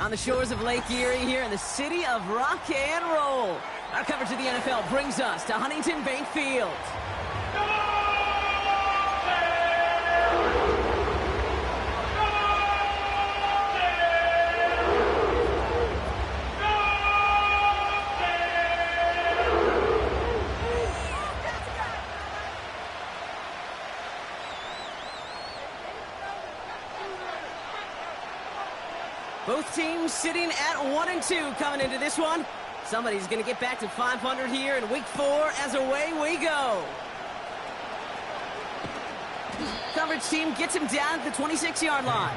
on the shores of Lake Erie here in the city of rock and roll. Our coverage of the NFL brings us to Huntington Bank Field. Both teams sitting at 1-2 coming into this one. Somebody's going to get back to 500 here in week 4 as away we go. Coverage team gets him down at the 26-yard line.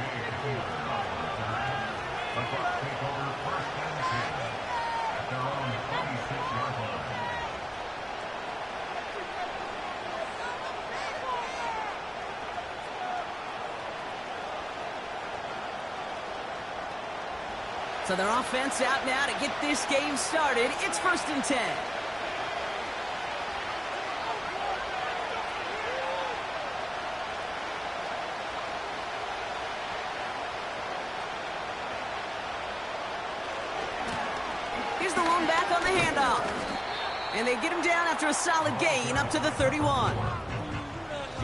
So their offense out now to get this game started. It's 1st and 10. Here's the lone back on the handoff. And they get him down after a solid gain up to the 31.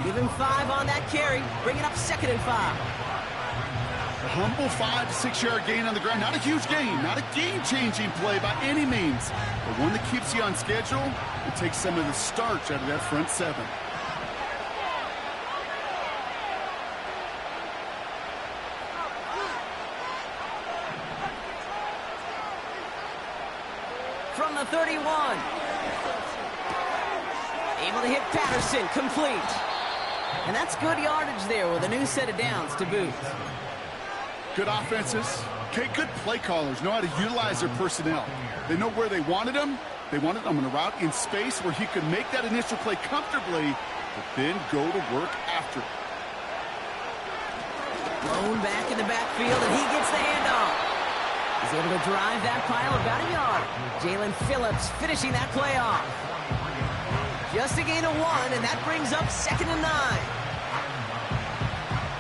Give him 5 on that carry. Bring it up 2nd and 5. A humble 5 to 6 yard gain on the ground. Not a huge gain, not a game-changing play by any means, but one that keeps you on schedule and takes some of the starch out of that front 7. From the 31. Able to hit Patterson, complete. And that's good yardage there with a new set of downs to boot. Good offenses. Okay, good play callers know how to utilize their personnel. They know where they wanted them. They wanted them on a route in space where he could make that initial play comfortably, but then go to work after it. Lone back in the backfield, and he gets the handoff. He's able to drive that pile about a yard. Jalen Phillips finishing that play off. Just a gain of 1, and that brings up 2nd and 9.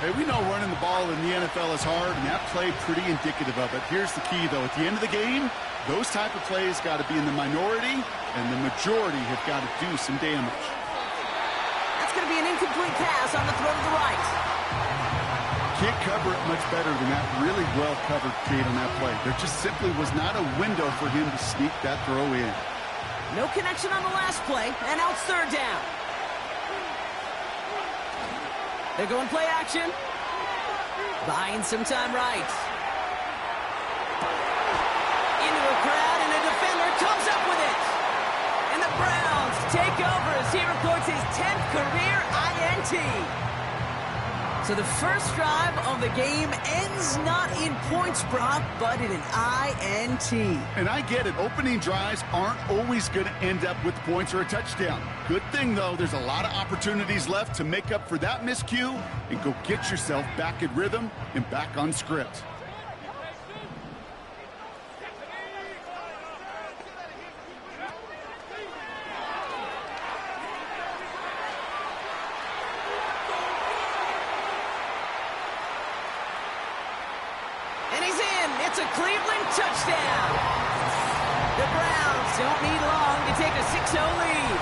Hey, we know running the ball in the NFL is hard, and that play pretty indicative of it. Here's the key, though. At the end of the game, those type of plays got to be in the minority, and the majority have got to do some damage. That's going to be an incomplete pass on the throw to the right. Can't cover it much better than that. Really well covered, Kate, on that play. There just simply was not a window for him to sneak that throw in. No connection on the last play, and now it's 3rd down. They're going play action. Buying some time right. Into a crowd, and a defender comes up with it. And the Browns take over as he records his 10th career INT. So the first drive of the game ends not in points, Brock, but in an INT. And I get it. Opening drives aren't always going to end up with points or a touchdown. Good thing, though, there's a lot of opportunities left to make up for that miscue and go get yourself back in rhythm and back on script. It's a Cleveland touchdown. The Browns don't need long to take a 6-0 lead.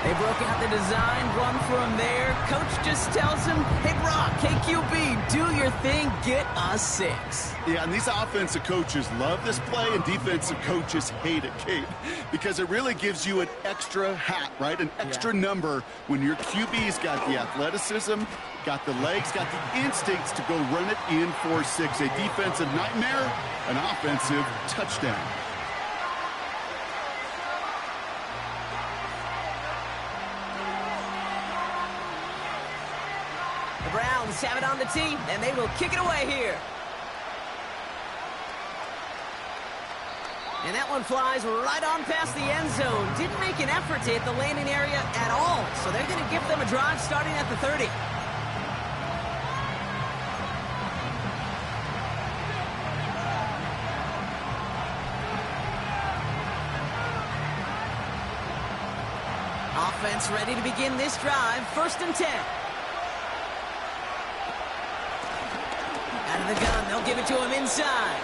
They broke out the design run from there. Coach just tells him, hey, Brock, KQB, do your thing, get us 6. Yeah, and these offensive coaches love this play, and defensive coaches hate it, Kate, because it really gives you an extra hat, right? An extra number when your QB's got the athleticism, got the legs, got the instincts to go run it in for 6. A defensive nightmare, an offensive touchdown. The Browns have it on the tee, and they will kick it away here. And that one flies right on past the end zone. Didn't make an effort to hit the landing area at all, so they're going to give them a drive starting at the 30. Offense ready to begin this drive. 1st and 10. Out of the gun, they'll they'll give it to him inside.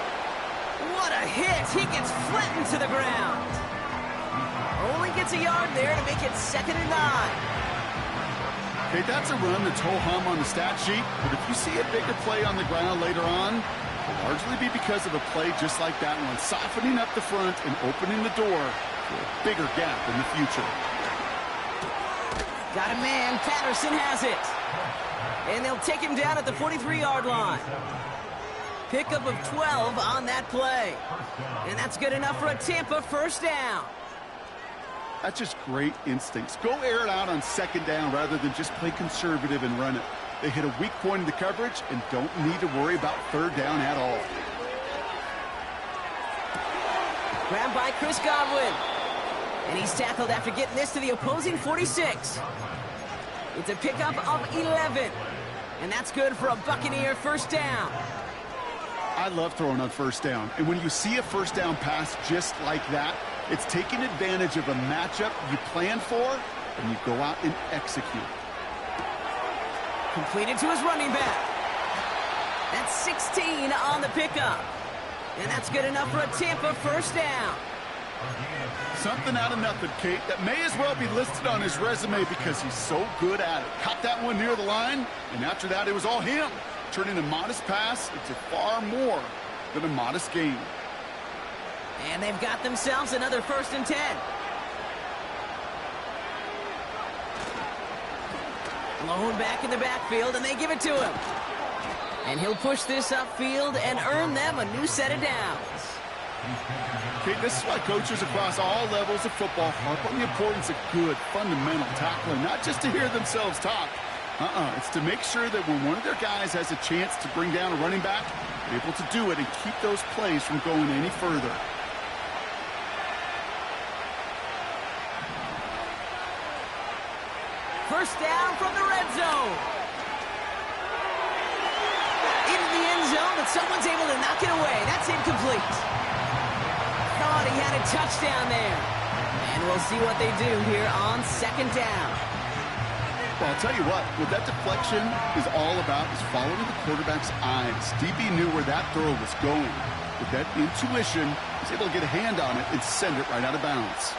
What a hit! He gets flattened to the ground. Only gets a yard there to make it 2nd and 9. Okay, that's a run that's ho-hum on the stat sheet, but if you see a bigger play on the ground later on, it'll largely be because of a play just like that one, softening up the front and opening the door for a bigger gap in the future. Got a man. Patterson has it. And they'll take him down at the 43-yard line. Pickup of 12 on that play. And that's good enough for a Tampa first down. That's just great instincts. Go air it out on 2nd down rather than just play conservative and run it. They hit a weak point in the coverage and don't need to worry about 3rd down at all. Grabbed by Chris Godwin. And he's tackled after getting this to the opposing 46. It's a pickup of 11. And that's good for a Buccaneer first down. I love throwing on 1st down. And when you see a 1st down pass just like that, it's taking advantage of a matchup you plan for, and you go out and execute. Completed to his running back. That's 16 on the pickup. And that's good enough for a Tampa first down. Something out of nothing, Kate, that may as well be listed on his resume because he's so good at it. Caught that one near the line, and after that, it was all him. Turning a modest pass into far more than a modest gain. And they've got themselves another 1st and 10. Blown back in the backfield, and they give it to him. And he'll push this upfield and earn them a new set of downs. Okay, this is why coaches across all levels of football harp on the importance of good, fundamental tackling, not just to hear themselves talk. It's to make sure that when one of their guys has a chance to bring down a running back, they're able to do it and keep those plays from going any further. First down from the red zone. Into the end zone, but someone's able to knock it away. That's incomplete. Thought he had a touchdown there. And we'll see what they do here on 2nd down. Well, I'll tell you what that deflection is all about is following the quarterback's eyes. DB knew where that throw was going. With that intuition, he was able to get a hand on it and send it right out of bounds.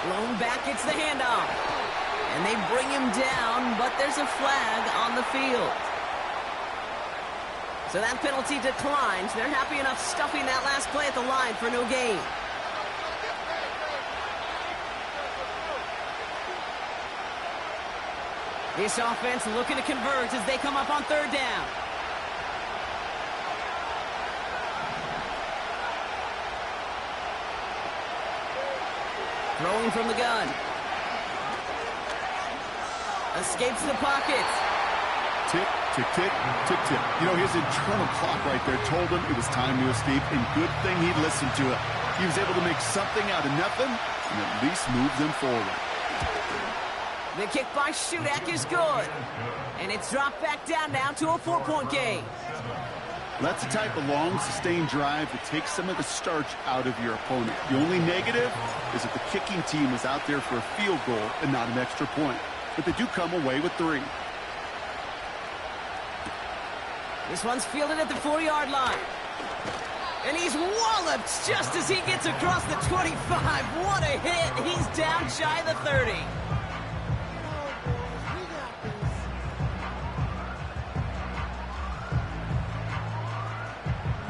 Blown back, it's the handoff. And they bring him down, but there's a flag on the field. So that penalty declines. They're happy enough stuffing that last play at the line for no gain. This offense looking to convert as they come up on 3rd down. Throwing from the gun. Escapes the pocket. Tick, tick, tick, tick, tick. You know, his internal clock right there told him it was time to escape, and good thing he listened to it. He was able to make something out of nothing and at least move them forward. The kick by Shudak is good. And it's dropped back down now to a 4-point game. That's the type of long, sustained drive that takes some of the starch out of your opponent. The only negative is that the kicking team is out there for a field goal and not an extra point. But they do come away with 3. This one's fielded at the 4-yard line. And he's walloped just as he gets across the 25. What a hit. He's down shy of the 30.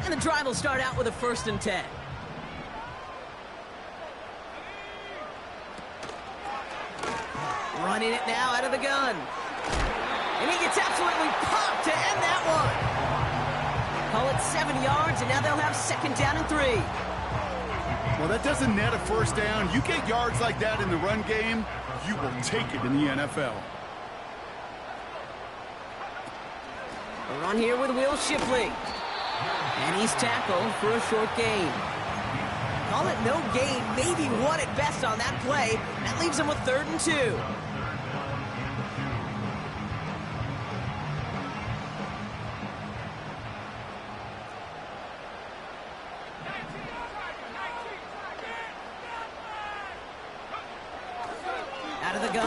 And the drive will start out with a 1st and 10. Running it now out of the gun. And he gets absolutely popped to end that one. Call it 7 yards, and now they'll have 2nd down and 3. Well, that doesn't net a 1st down. You get yards like that in the run game, you will take it in the NFL. A run here with Will Shipley. And he's tackled for a short gain. Call it no gain, maybe 1 at best on that play. That leaves him with 3rd and 2.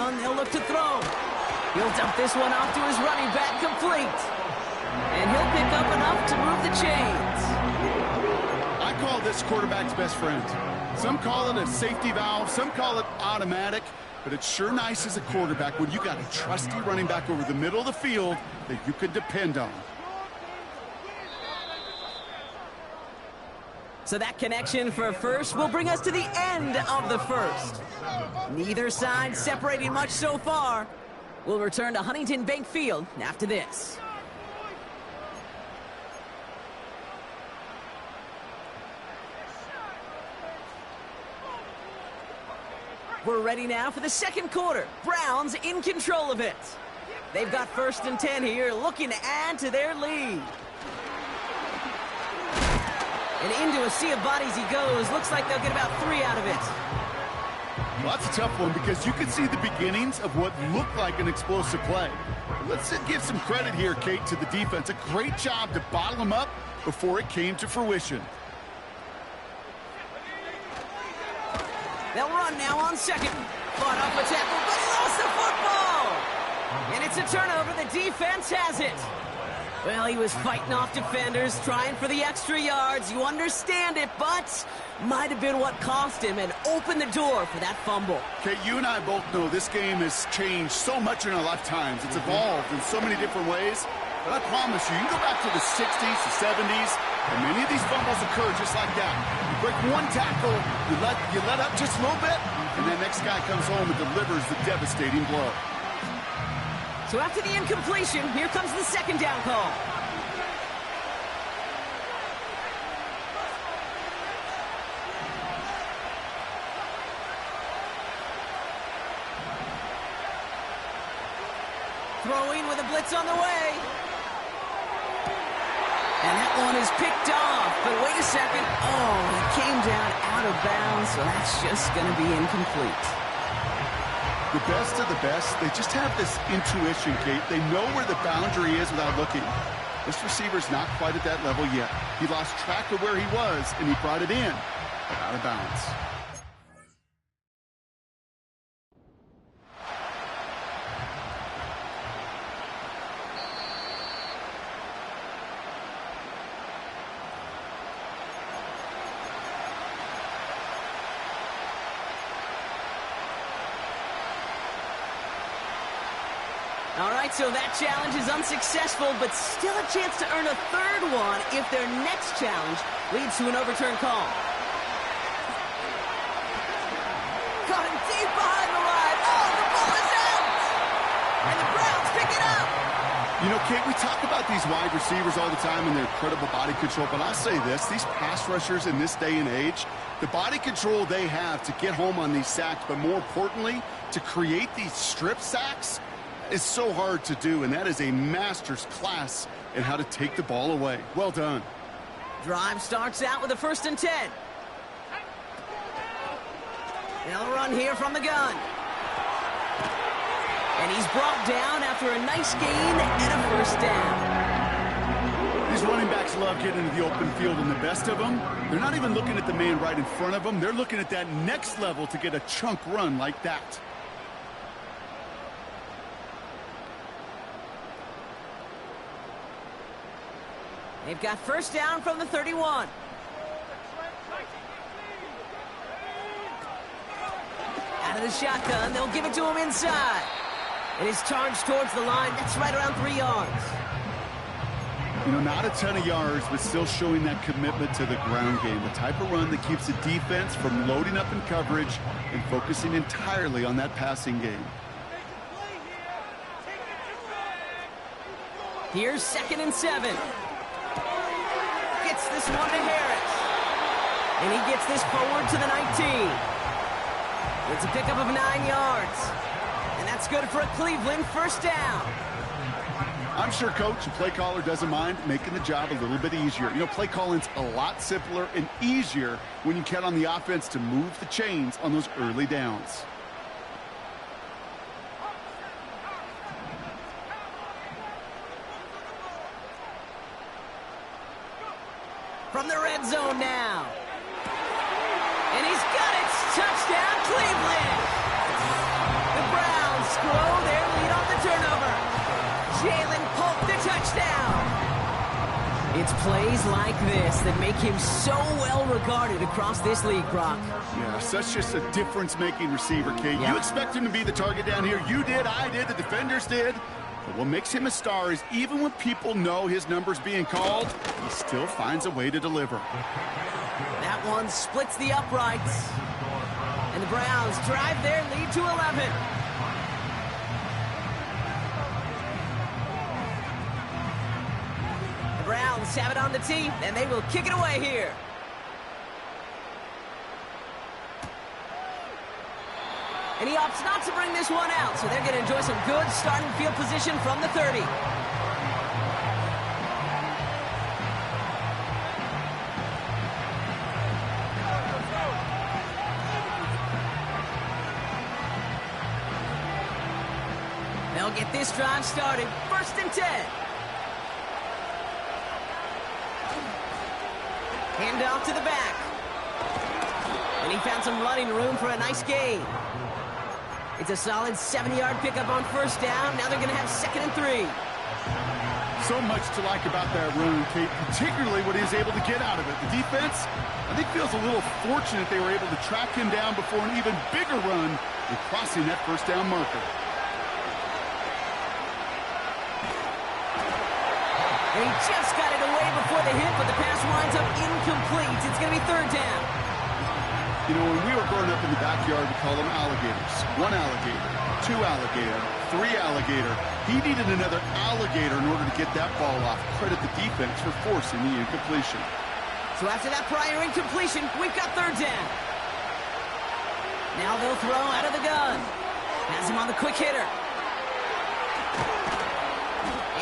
shotgun, they'll look to throw. He'll dump this one off to his running back, complete. And he'll pick up enough to move the chains. I call this quarterback's best friend. Some call it a safety valve, some call it automatic, but it's sure nice as a quarterback when you got a trusty running back over the middle of the field that you can depend on. So that connection for a first will bring us to the end of the first. Neither side separating much so far. We'll return to Huntington Bank Field after this. We're ready now for the second quarter. Browns in control of it. They've got 1st and 10 here, looking to add to their lead. And into a sea of bodies he goes. Looks like they'll get about 3 out of it. Well, that's a tough one because you can see the beginnings of what looked like an explosive play. Let's give some credit here, Kate, to the defense. A great job to bottle them up before it came to fruition. They'll run now on second. Fought off a tackle, but he lost the football! And it's a turnover. The defense has it. Well, he was fighting off defenders, trying for the extra yards. You understand it, but might have been what cost him and opened the door for that fumble. Kate, you and I both know this game has changed so much in our lifetimes. It's evolved in so many different ways. But I promise you, you can go back to the 60s, the 70s, and many of these fumbles occur just like that. You break one tackle, you let up just a little bit, and the next guy comes home and delivers the devastating blow. So after the incompletion, here comes the second down call. Throwing with a blitz on the way. And that one is picked off. But wait a second. Oh, it came down out of bounds, so that's just going to be incomplete. The best of the best, they just have this intuition, Kate. They know where the boundary is without looking. This receiver's not quite at that level yet. He lost track of where he was, and he brought it in, but out of bounds. All right, so that challenge is unsuccessful, but still a chance to earn a third one if their next challenge leads to an overturned call. Caught him deep behind the line. Oh, the ball is out! And the Browns pick it up! You know, Kate, we talk about these wide receivers all the time and their incredible body control, but I'll say this, these pass rushers in this day and age, the body control they have to get home on these sacks, but more importantly, to create these strip sacks, is so hard to do, and that is a master's class in how to take the ball away. Well done. Drive starts out with a 1st and 10. They'll run here from the gun. And he's brought down after a nice gain and a 1st down. These running backs love getting into the open field, and the best of them, they're not even looking at the man right in front of them. They're looking at that next level to get a chunk run like that. They've got 1st down from the 31. Out of the shotgun, they'll give it to him inside. And he's charged towards the line. That's right around 3 yards. You know, not a ton of yards, but still showing that commitment to the ground game. The type of run that keeps the defense from loading up in coverage and focusing entirely on that passing game. Here's 2nd and 7. Gets this one to Harris. And he gets this forward to the 19. It's a pickup of 9 yards. And that's good for a Cleveland 1st down. I'm sure coach and play caller doesn't mind making the job a little bit easier. You know, play calling's a lot simpler and easier when you count on the offense to move the chains on those early downs. From the red zone now. And he's got it. Touchdown, Cleveland. The Browns Jalen Polk, the touchdown. It's plays like this that make him so well regarded across this league, Brock. Yeah, such just a difference-making receiver, Kate. Yeah. You expect him to be the target down here. You did, I did, the defenders did. But what makes him a star is even when people know his number's being called, he still finds a way to deliver. That one splits the uprights. And the Browns drive their lead to 11. The Browns have it on the tee, and they will kick it away here. And he opts not to bring this one out, so they're going to enjoy some good starting field position from the 30. They'll get this drive started. 1st and 10. Hand off to the back. And he found some running room for a nice gain. It's a solid 70-yard pickup on 1st down. Now they're going to have 2nd and 3. So much to like about that run, Kate, particularly what he was able to get out of it. The defense, I think, feels a little fortunate they were able to track him down before an even bigger run and crossing that 1st down marker. And he just got it away before the hit, but the pass winds up incomplete. It's going to be 3rd down. You know, when we were growing up in the backyard, we called them alligators. 1 alligator, 2 alligator, 3 alligator. He needed another alligator in order to get that ball off. Credit the defense for forcing the incompletion. So after that prior incompletion, we've got 3rd down. Now they'll throw out of the gun. Has him on the quick hitter.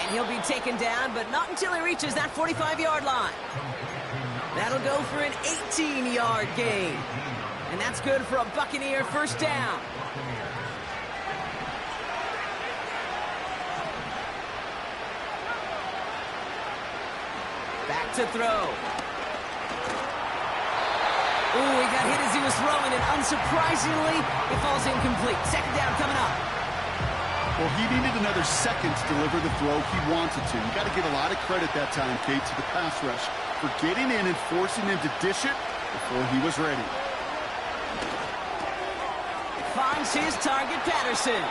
And he'll be taken down, but not until he reaches that 45-yard line. That'll go for an 18-yard gain. And that's good for a Buccaneer 1st down. Back to throw. Ooh, he got hit as he was throwing, and unsurprisingly, it falls incomplete. 2nd down coming up. Well, he needed another second to deliver the throw he wanted to. You got to give a lot of credit that time, Kate, to the pass rush for getting in and forcing him to dish it before he was ready. Finds his target, Patterson.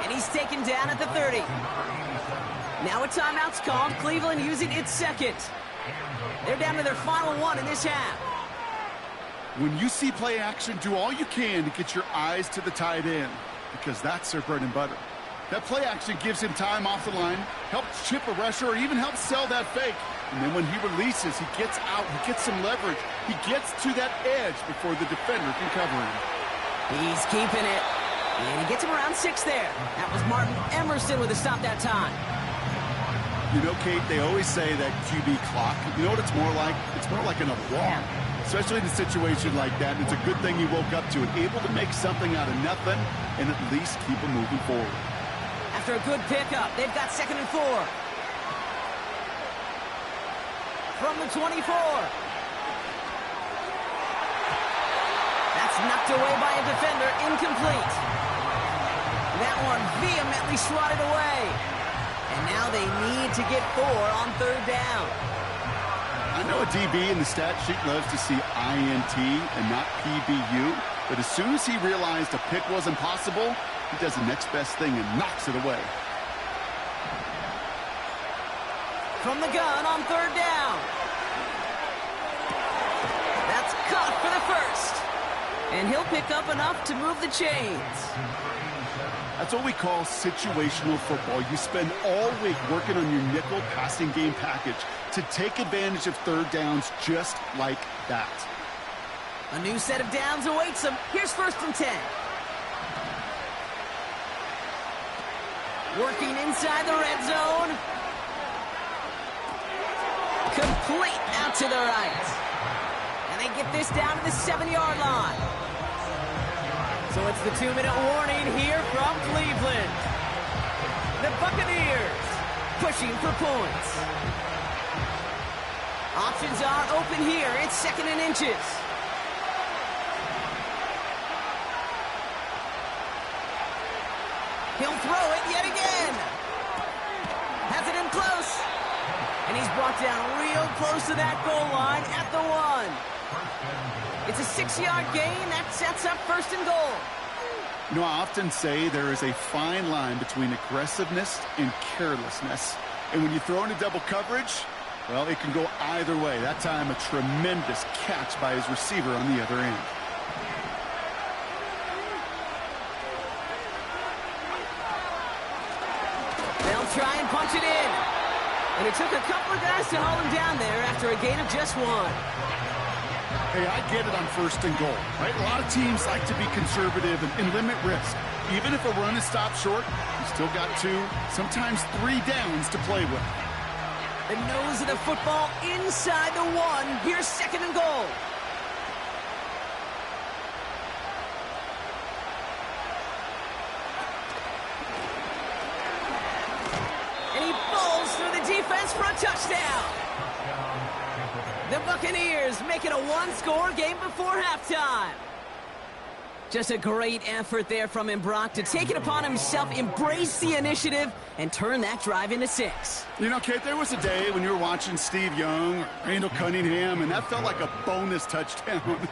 And he's taken down at the 30. Now a timeout's called. Cleveland using its 2nd. They're down to their final 1 in this half. When you see play action, do all you can to get your eyes to the tight end, because that's their bread and butter. That play action gives him time off the line, helps chip a rusher, or even helps sell that fake. And then when he releases, he gets out, he gets some leverage. He gets to that edge before the defender can cover him. He's keeping it. And he gets him around 6 there. That was Martin Emerson with a stop that time. You know, Kate, they always say that QB clock. You know what it's more like? It's more like an alarm, especially in a situation like that. It's a good thing he woke up to it, able to make something out of nothing and at least keep him moving forward. After a good pickup, they've got 2nd and 4. From the 24. That's knocked away by a defender, incomplete. That one vehemently swatted away. And now they need to get 4 on 3rd down. I know a DB in the stat sheet loves to see INT and not PBU, but as soon as he realized a pick wasn't possible, he does the next best thing and knocks it away. From the gun on 3rd down. That's caught for the 1st. And he'll pick up enough to move the chains. That's what we call situational football. You spend all week working on your nickel passing game package to take advantage of 3rd downs just like that. A new set of downs awaits him. Here's 1st and 10. Working inside the red zone. Complete out to the right. And they get this down to the 7-yard line. So it's the 2-minute warning here from Cleveland. The Buccaneers pushing for points. Options are open here. It's 2nd and inches. He'll throw it yet again. And he's brought down real close to that goal line at the 1. It's a 6-yard gain. That sets up 1st and goal. You know, I often say there is a fine line between aggressiveness and carelessness. And when you throw into double coverage, well, it can go either way. That time, a tremendous catch by his receiver on the other end. They'll try and punch it in. And it took a couple of guys to hold him down there after a gain of just 1. Hey, I get it on 1st and goal, right? A lot of teams like to be conservative and limit risk. Even if a run is stopped short, you still got 2, sometimes 3 downs to play with. The nose of the football inside the 1. Here's 2nd and goal. And he bowls through the defense for a touchdown. The Buccaneers make it a 1-score game before halftime. Just a great effort there from him, Brock, to take it upon himself, embrace the initiative, and turn that drive into 6. You know, Kate, there was a day when you were watching Steve Young or Randall Cunningham, and that felt like a bonus touchdown.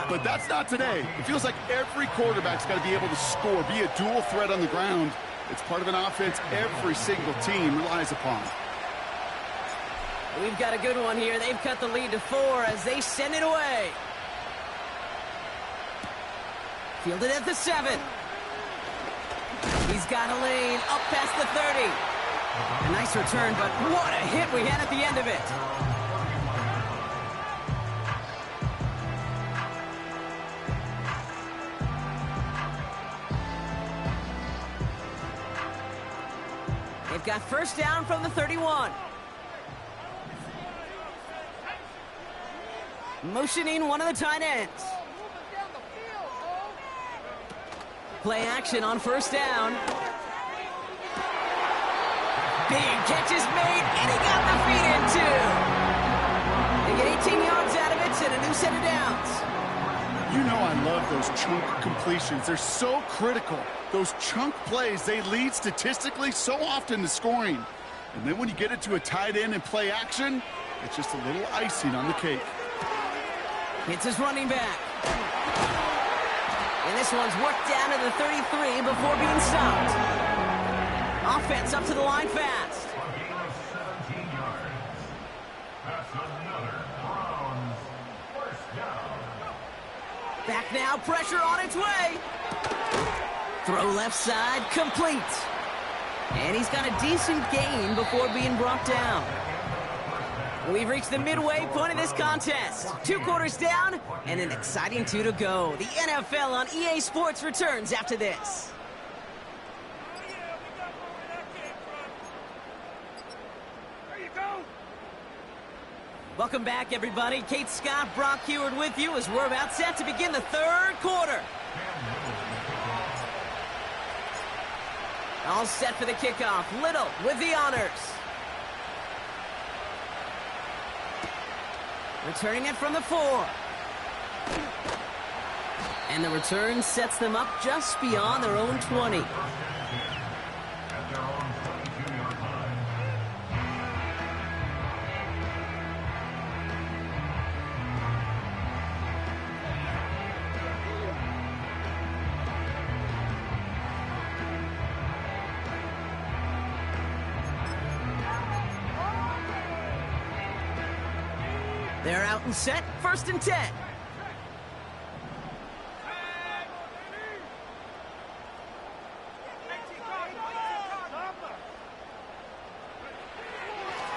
But that's not today. It feels like every quarterback's got to be able to score, be a dual threat on the ground. It's part of an offense every single team relies upon. We've got a good one here. They've cut the lead to 4 as they send it away. Fielded at the 7. He's got a lane up past the 30. A nice return, but what a hit we had at the end of it. They've got 1st down from the 31. Motioning one of the tight ends. Play action on 1st down. Big catch is made, and he got the feet in too. They get 18 yards out of it and a new set of downs. You know I love those chunk completions. They're so critical. Those chunk plays, they lead statistically so often to scoring. And then when you get it to a tight end and play action, it's just a little icing on the cake. It's his running back. And this one's worked down to the 33 before being stopped. Offense up to the line fast. Back now, pressure on its way. Throw left side, complete. And he's got a decent gain before being brought down. We've reached the midway point of this contest. 2 quarters down and an exciting 2 to go. The NFL on EA Sports returns after this. Welcome back, everybody. Kate Scott, Brock Heward with you as we're about set to begin the 3rd quarter. All set for the kickoff. Little with the honors. Returning it from the 4. And the return sets them up just beyond their own 20. They're out and set, 1st and 10.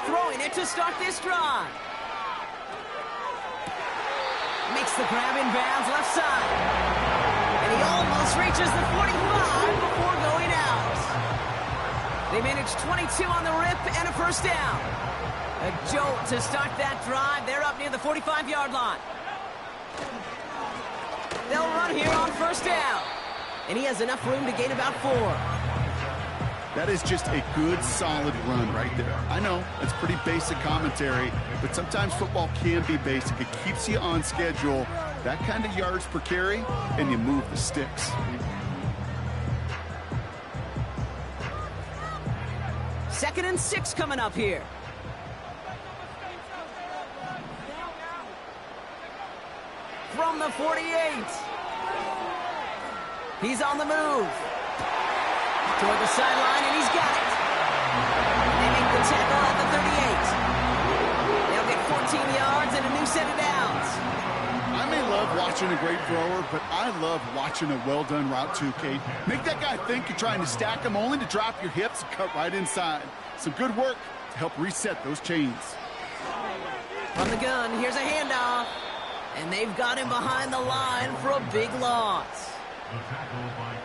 Throwing it to start this drive. Makes the grab in bounds left side. And he almost reaches the 45 before going out. They managed 22 on the rip and a 1st down. A jolt to start that drive. They're up near the 45-yard line. They'll run here on 1st down. And he has enough room to gain about 4. That is just a good, solid run right there. I know, it's pretty basic commentary, but sometimes football can be basic. It keeps you on schedule. That kind of yards per carry, and you move the sticks. Second and 6 coming up here. from the 48. He's on the move. Toward the sideline, and he's got it. They make the tackle at the 38. They'll get 14 yards and a new set of downs. I may love watching a great thrower, but I love watching a well-done route too, Kate. Make that guy think you're trying to stack him, only to drop your hips and cut right inside. Some good work to help reset those chains. From the gun, here's a handoff. And they've got him behind the line for a big loss.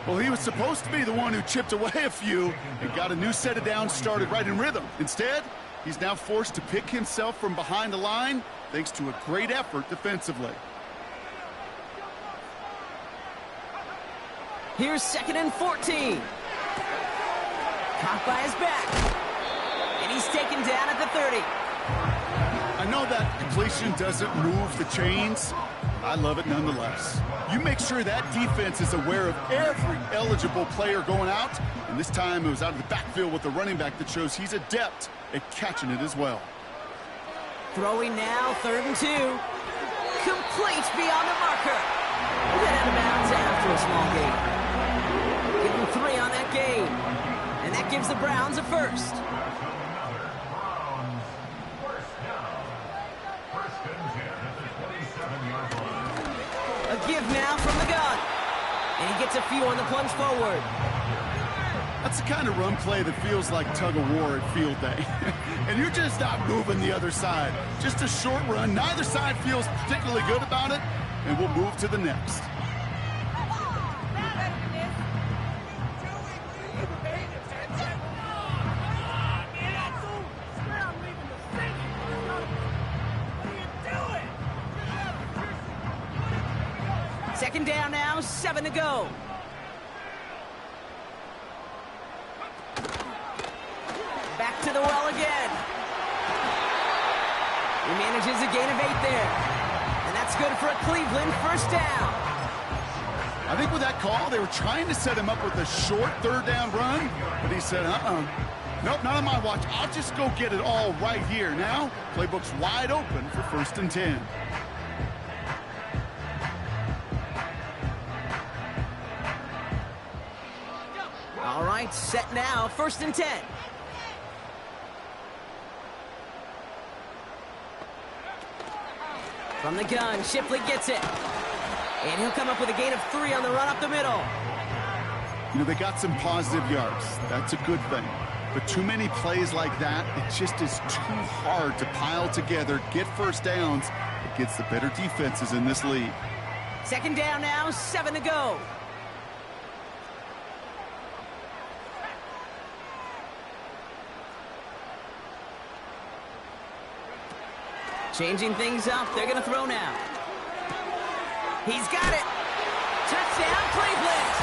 Well, he was supposed to be the one who chipped away a few and got a new set of downs started right in rhythm. Instead, he's now forced to pick himself from behind the line thanks to a great effort defensively. Here's 2nd and 14. Caught by his back. And he's taken down at the 30. I know that completion doesn't move the chains. I love it nonetheless. You make sure that defense is aware of every eligible player going out. And this time it was out of the backfield with the running back that shows he's adept at catching it as well. Throwing now, 3rd and 2. Complete beyond the marker. Get out of bounds after a small gain. Give him 3 on that game. And that gives the Browns a first. A give now from the gun. And he gets a few on the plunge forward. That's the kind of run play that feels like tug-of-war at field day. And you're just not moving the other side. Just a short run. Neither side feels particularly good about it. And we'll move to the next. Second down now, 7 to go. Back to the well again. He manages a gain of 8 there. And that's good for a Cleveland first down. I think with that call, they were trying to set him up with a short 3rd down run. But he said, nope, not on my watch. I'll just go get it all right here. Now, playbook's wide open for 1st and 10. All right, set now, 1st and 10. From the gun, Shipley gets it. And he'll come up with a gain of 3 on the run up the middle. You know, they got some positive yards. That's a good thing. But too many plays like that, it just is too hard to pile together, get first downs against the better defenses in this league. Second down now, 7 to go. Changing things up. They're going to throw now. He's got it. Touchdown, Cleveland.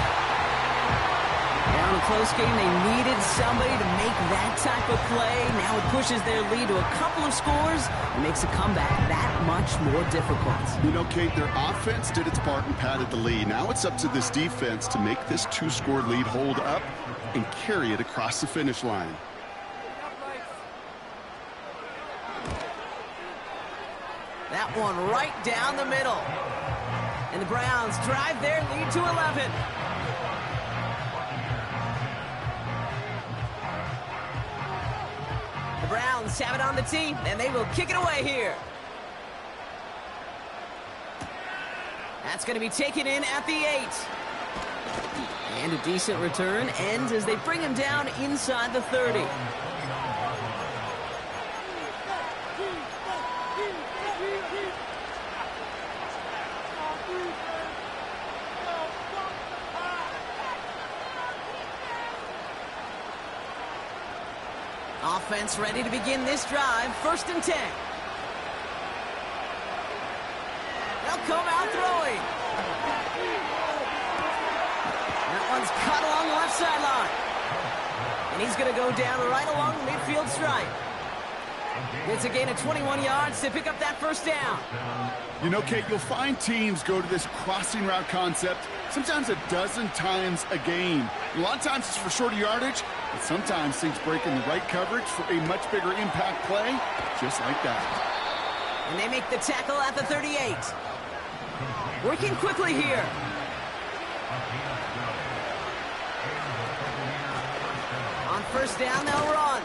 Down a close game. They needed somebody to make that type of play. Now it pushes their lead to a couple of scores and makes a comeback that much more difficult. You know, Kate, their offense did its part and padded the lead. Now it's up to this defense to make this 2-score lead hold up and carry it across the finish line. That one right down the middle. And the Browns drive their lead to 11. The Browns have it on the tee, and they will kick it away here. That's going to be taken in at the 8. And a decent return ends as they bring him down inside the 30. Offense ready to begin this drive. 1st and 10. They'll come out throwing. That one's cut along the left sideline. And he's going to go down right along the midfield stripe. It's a gain of 21 yards to pick up that first down. You know, Kate, you'll find teams go to this crossing route concept sometimes a dozen times a game. A lot of times it's for shorter yardage, but sometimes things break in the right coverage for a much bigger impact play, just like that. And they make the tackle at the 38. Working quickly here. On first down, they'll run.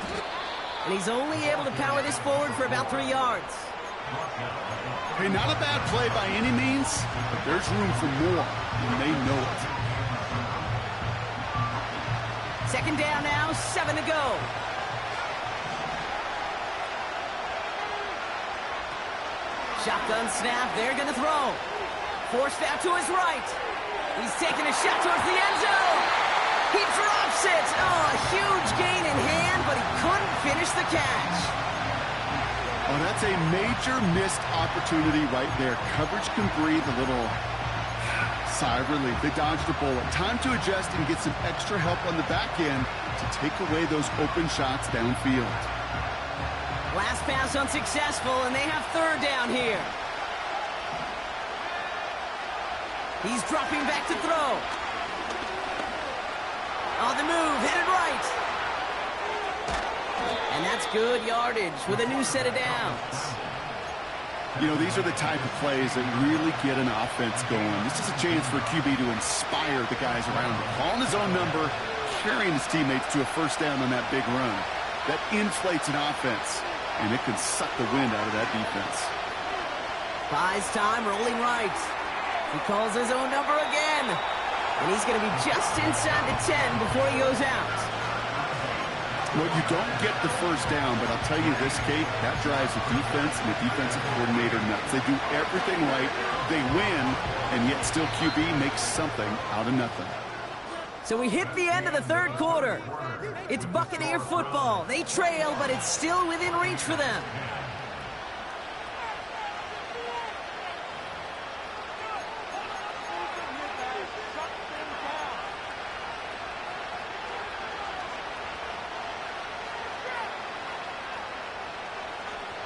And he's only able to power this forward for about 3 yards. Hey, not a bad play by any means, but there's room for more, and they know it. Second down now, 7 to go. Shotgun snap, they're going to throw. Forced out to his right. He's taking a shot towards the end zone. He drops it. Oh, a huge gain in hand, but he couldn't finish the catch. Oh, that's a major missed opportunity right there. Coverage can breathe a little sigh of relief. They dodged a bullet. Time to adjust and get some extra help on the back end to take away those open shots downfield. Last pass unsuccessful, and they have third down here. He's dropping back to throw. On the move, headed right. And that's good yardage with a new set of downs. You know, these are the type of plays that really get an offense going. This is a chance for a QB to inspire the guys around him. Calling his own number, carrying his teammates to a first down on that big run. That inflates an offense, and it can suck the wind out of that defense. Buys time, rolling right. He calls his own number again. And he's going to be just inside the 10 before he goes out. Well, you don't get the first down, but I'll tell you this, Kate, that drives the defense and the defensive coordinator nuts. They do everything right. They win, and yet still QB makes something out of nothing. So we hit the end of the third quarter. It's Buccaneer football. They trail, but it's still within reach for them.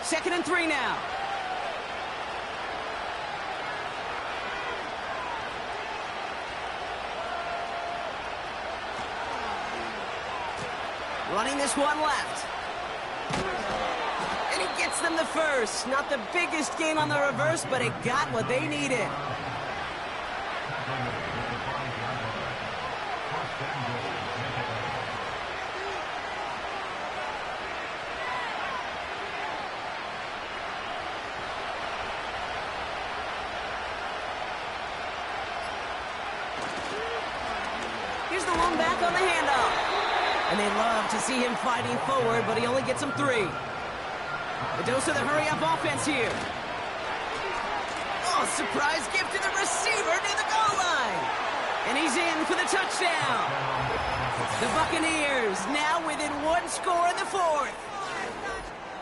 Second and 3 now. Running this one left. And he gets them the first. Not the biggest gain on the reverse, but it got what they needed. Here's the one back on the handoff. And they love to see him fighting forward, but he only gets them 3. A dose of the hurry-up offense here. Oh, surprise gift to the receiver near the goal line. And he's in for the touchdown. The Buccaneers now within 1 score in the 4th.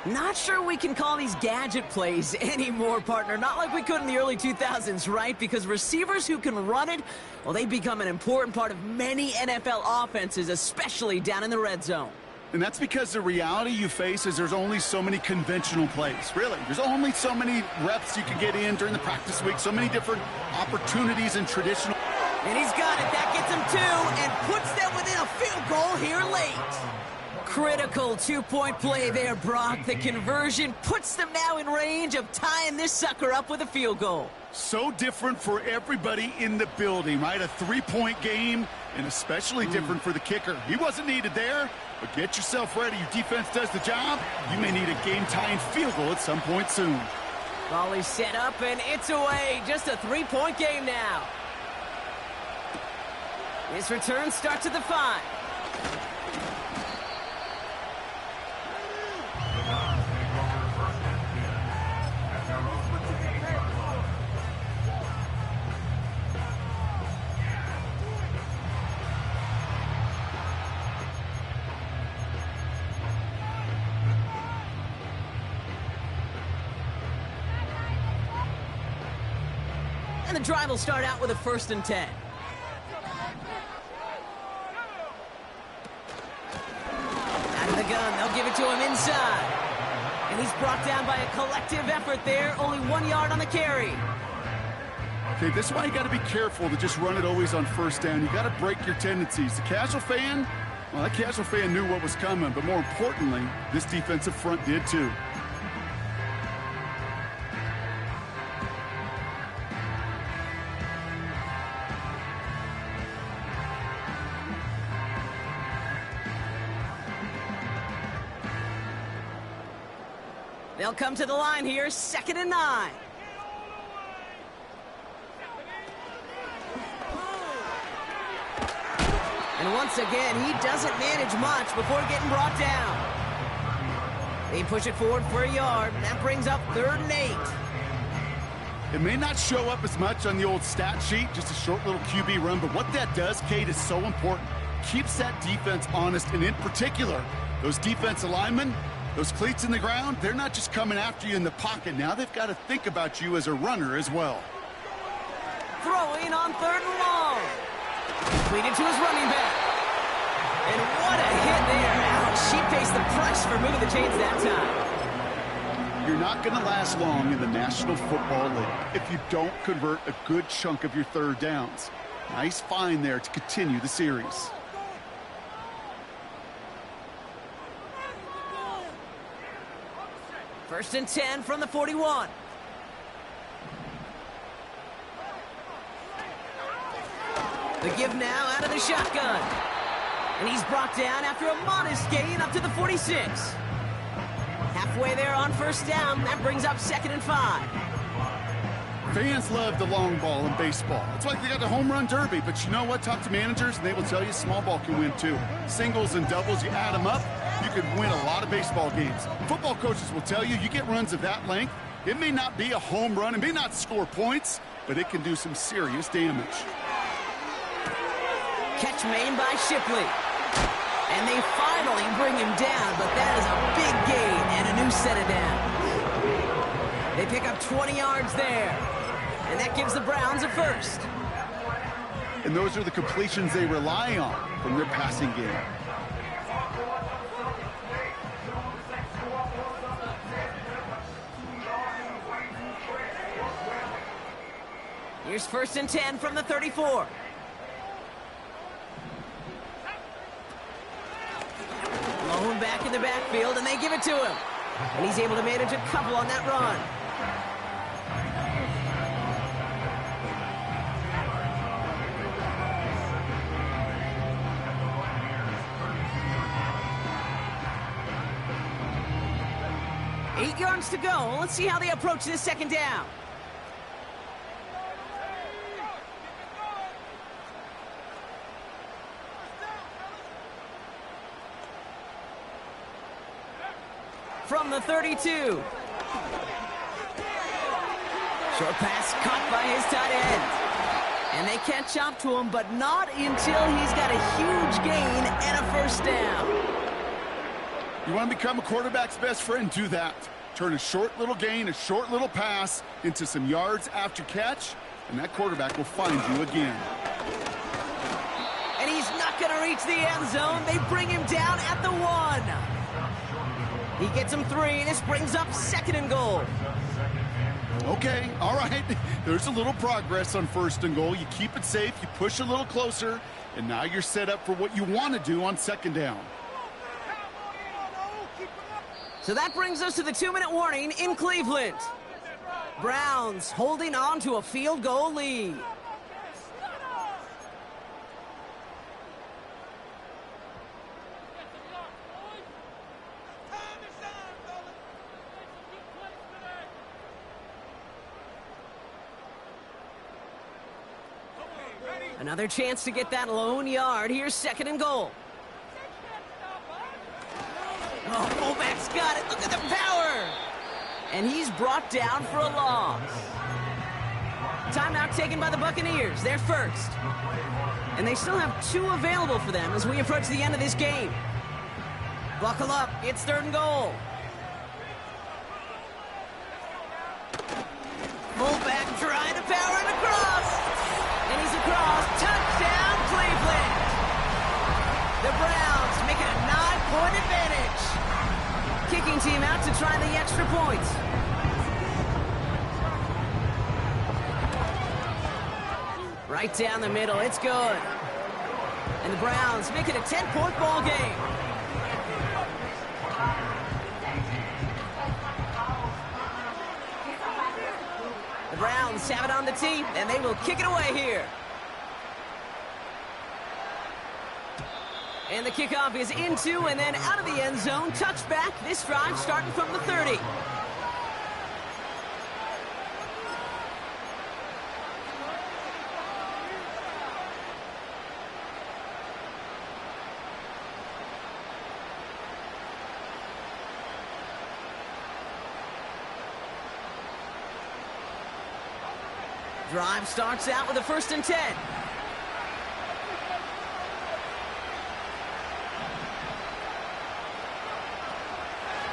Not sure we can call these gadget plays anymore, partner. Not like we could in the early 2000s, right? Because receivers who can run it, well, they become an important part of many NFL offenses, especially down in the red zone. And that's because the reality you face is there's only so many conventional plays, really. There's only so many reps you can get in during the practice week, so many different opportunities and traditional. And he's got it. That gets him 2 and puts them within a field goal here late. Critical 2-point play there, Brock. The conversion puts them now in range of tying this sucker up with a field goal. So different for everybody in the building, right? A 3-point game, and especially different for the kicker. He wasn't needed there, but get yourself ready. Your defense does the job. You may need a game-tying field goal at some point soon. Ball is set up, and it's away. Just a 3-point game now. His return starts at the 5. And the drive will start out with a 1st and 10. Out of the gun, they'll give it to him inside. And he's brought down by a collective effort there. Only 1 yard on the carry. Okay, this is why you got to be careful to just run it always on first down. You got to break your tendencies. The casual fan, well, that casual fan knew what was coming, but more importantly, this defensive front did too. They'll come to the line here, 2nd and 9. And once again, he doesn't manage much before getting brought down. They push it forward for a yard. That brings up 3rd and 8. It may not show up as much on the old stat sheet, just a short little QB run, but what that does, Kate, is so important. Keeps that defense honest, and in particular, those defensive linemen, those cleats in the ground, they're not just coming after you in the pocket. Now they've got to think about you as a runner as well. Throwing on 3rd and long. Completed to his running back. And what a hit there. Ouch, she faced the press for moving the chains that time. You're not going to last long in the National Football League if you don't convert a good chunk of your 3rd downs. Nice find there to continue the series. First and 10 from the 41. The give now out of the shotgun. And he's brought down after a modest gain up to the 46. Halfway there on 1st down. That brings up 2nd and 5. Fans love the long ball in baseball. It's like they got the home run derby, but you know what? Talk to managers, and they will tell you small ball can win too. Singles and doubles, you add them up, you could win a lot of baseball games. Football coaches will tell you, you get runs of that length, it may not be a home run, it may not score points, but it can do some serious damage. Catch made by Shipley. And they finally bring him down, but that is a big gain and a new set of downs. They pick up 20 yards there. And that gives the Browns a 1st. And those are the completions they rely on from their passing game. Here's 1st and 10 from the 34. Lone back in the backfield, and they give it to him. And he's able to manage a couple on that run. Eight yards to go. Let's see how they approach this 2nd down. From the 32. Short pass caught by his tight end. And they catch up to him, but not until he's got a huge gain and a 1st down. You want to become a quarterback's best friend? Do that. Turn a short little gain, a short little pass into some yards after catch, and that quarterback will find you again. And he's not going to reach the end zone. They bring him down at the 1. He gets him 3. This brings up 2nd and goal. Okay, all right. There's a little progress on 1st and goal. You keep it safe, you push a little closer, and now you're set up for what you want to do on 2nd down. So that brings us to the 2-minute warning in Cleveland. Browns holding on to a field goal lead. Another chance to get that lone yard. Here's 2nd and goal. Oh, fullback's got it. Look at the power. And he's brought down for a loss. Timeout taken by the Buccaneers. They're 1st. And they still have 2 available for them as we approach the end of this game. Buckle up. It's 3rd and goal. Fullback trying to power it across. And he's across. Touchdown, Cleveland. The Browns make it a 9-point advantage. Kicking team out to try the extra points. Right down the middle. It's good. And the Browns make it a 10-point ball game. The Browns have it on the tee, and they will kick it away here. And the kickoff is into and then out of the end zone. Touchback. This drive starting from the 30. Drive starts out with a 1st and 10.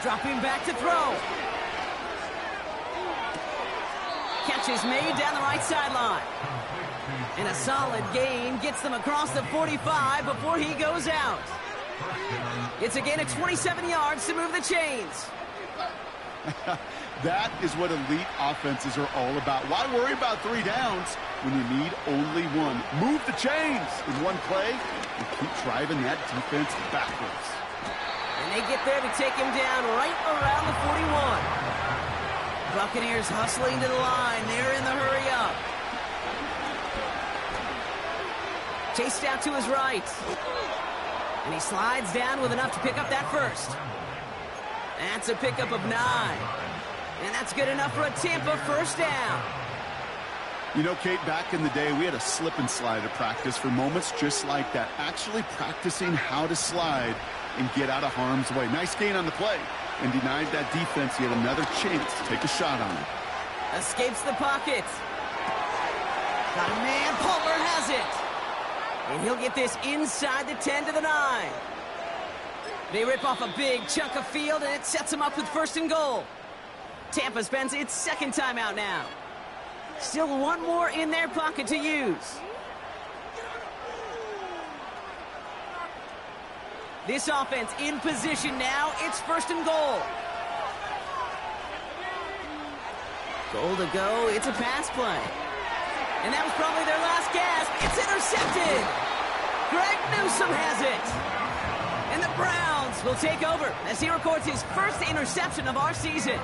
Dropping back to throw. Catch is made down the right sideline. And a solid gain gets them across the 45 before he goes out. It's a gain of 27 yards to move the chains. That is what elite offenses are all about. Why worry about 3 downs when you need only 1? Move the chains in one play and keep driving that defense backwards. And they get there to take him down right around the 41. Buccaneers hustling to the line. They're in the hurry up. Chased out to his right. And he slides down with enough to pick up that 1st. That's a pickup of 9. And that's good enough for a Tampa 1st down. You know, Kate, back in the day, we had a slip and slide at practice for moments just like that. Actually practicing how to slide and get out of harm's way. Nice gain on the play. And denied that defense yet another chance to take a shot on him. Escapes the pocket. Got a man. Palmer has it. And he'll get this inside the 10 to the 9. They rip off a big chunk of field, and it sets them up with 1st and goal. Tampa spends its 2nd timeout now. Still 1 more in their pocket to use. This offense in position now. It's 1st and goal. Goal to go. It's a pass play. And that was probably their last gasp. It's intercepted. Greg Newsome has it. And the Browns will take over as he records his 1st interception of our season.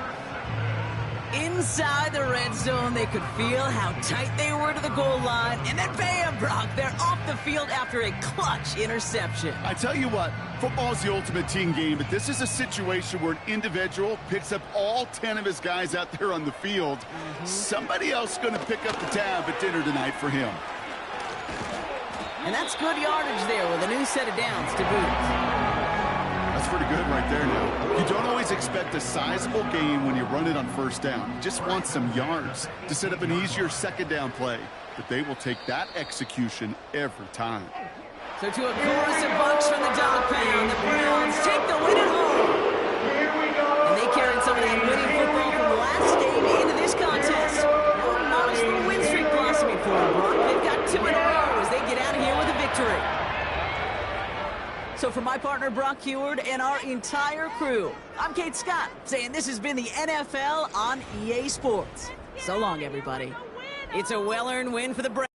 Inside the red zone, they could feel how tight they were to the goal line. And then bam, Brock, they're off the field after a clutch interception. I tell you what, football's the ultimate team game, but this is a situation where an individual picks up all 10 of his guys out there on the field. Somebody else is going to pick up the tab at dinner tonight for him. And that's good yardage there with a new set of downs to boot. That's pretty good right there now. You don't always expect a sizable gain when you run it on 1st down. You just want some yards to set up an easier 2nd down play. But they will take that execution every time. So to a chorus of bucks from the dog pound, the Browns take the win at home. And they carried some of that winning football from the last game into this contest. Now a modest little win streak blossoming for them, Brock. They've got 2 in a row as they get out of here with a victory. So for my partner, Brock Heward, and our entire crew, I'm Kate Scott, saying this has been the NFL on EA Sports. So long, everybody. It's a well-earned win for the Browns.